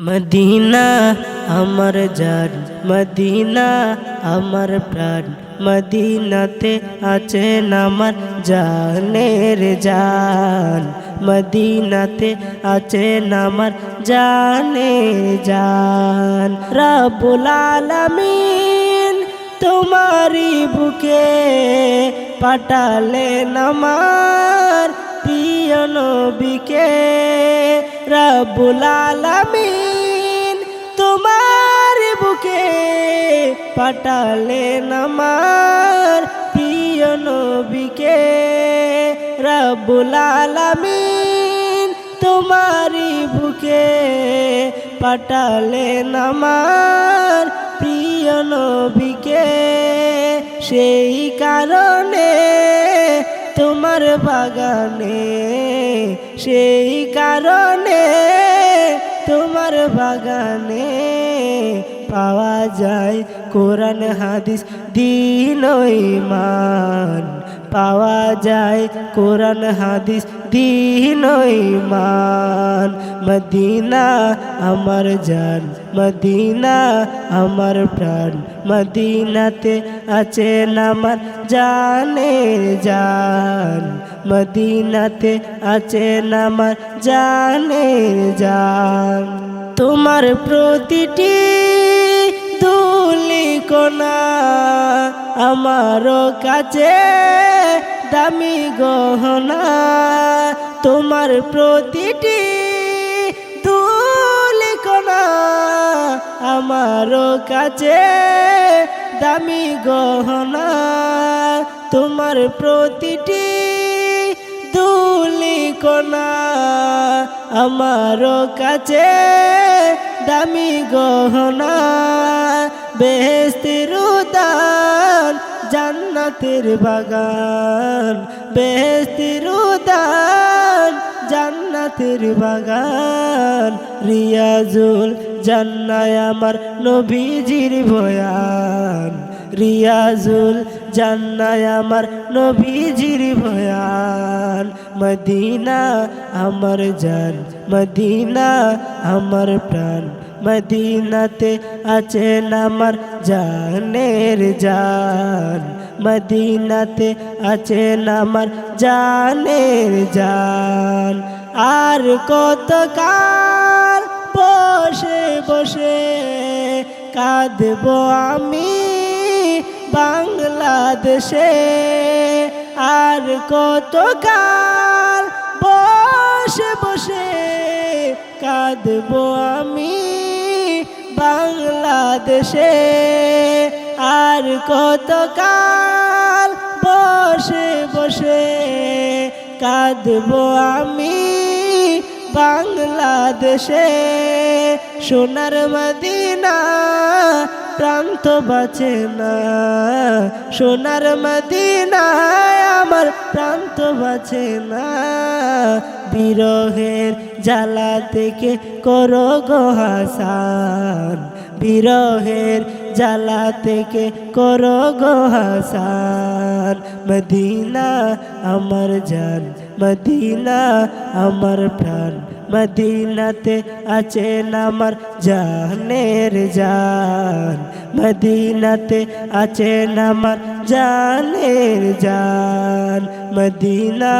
Medina আমার জান, Medina আমার প্রাণ, মদিনাতে আছেন আমার জানের জান, মদিনাতে আছেন আমার জানের জান। রব্বুল আলামিন তোমারি বুকে পাঠালেন আমার প্রিয় নবীকে। রব্বুল আলামিন তোমার বুকে পাঠালেন আমার প্রিয় নবীকে। রব্বুল আলামিন তোমারি বুকে পাঠালেন আমার প্রিয় নবীকে। সেই কারণে তোমার বাগানে, সেই কারণে তোমার বাগানে পাওয়া যায় কোরআন হাদিস দ্বীন ও ঈমান, পাওয়া যায় কোরআন হাদিস দ্বীন ও ঈমান। মদিনা আমার জান, মদিনা আমার প্রাণ, মদিনাতে আছেন আমার জানের জান, মদিনাতে আছেন আমার জানের জান। তোমার প্রতিটি ধূলি কণা আমার কাছে দামি গহনা, তোমার প্রতিটি ধূলি কণা আমার কাছে দামি গহনা, তোমার প্রতিটি ধূলি কণা আমার কাছে দামি গহনা। বেহেশতের উদ্যান জান্নাতের বাগান, বেহেশতের উদ্যান জান্নাতের বাগান। রিয়াজুল জান্নায় আমার নবীজির বয়ান, রিয়াজুল জান্নায় আমার নবীজির বয়ান। মদিনা আমার জান, মদিনা আমার প্রাণ, মদিনাতে আছেন আমার জানের জান, মদিনাতে আছেন আমার জানের জান। আর কতকাল বসে বসে কাঁদব আমি বাংলাদেশে, আর কতকাল বসে বসে কাঁদব আমি বাংলাদেশে, আর কতকাল বসে বসে কাঁদব আমি বাংলাদেশে। সোনার মদিনা প্রান্ত বাঁচে না, সোনার মদিনায় আমার প্রান্ত বাঁচে না। বিরহের জ্বালা থেকে করো গো হাসান, বিরহের জ্বালা থেকে করো গো হাসান। মদিনা আমার জান, মদিনা আমার প্রাণ, মদিনাতে আছেন আমার জানের জান, মদিনাতে আছেন আমার জানের জান। মদিনা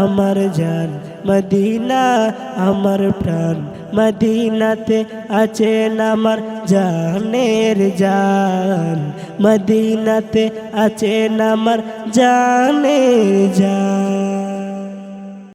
আমার জান, মদিনা আমার প্রাণ, মদিনাতে আছেন আমার জানের জান, মদিনাতে আছেন আমার জানের জান।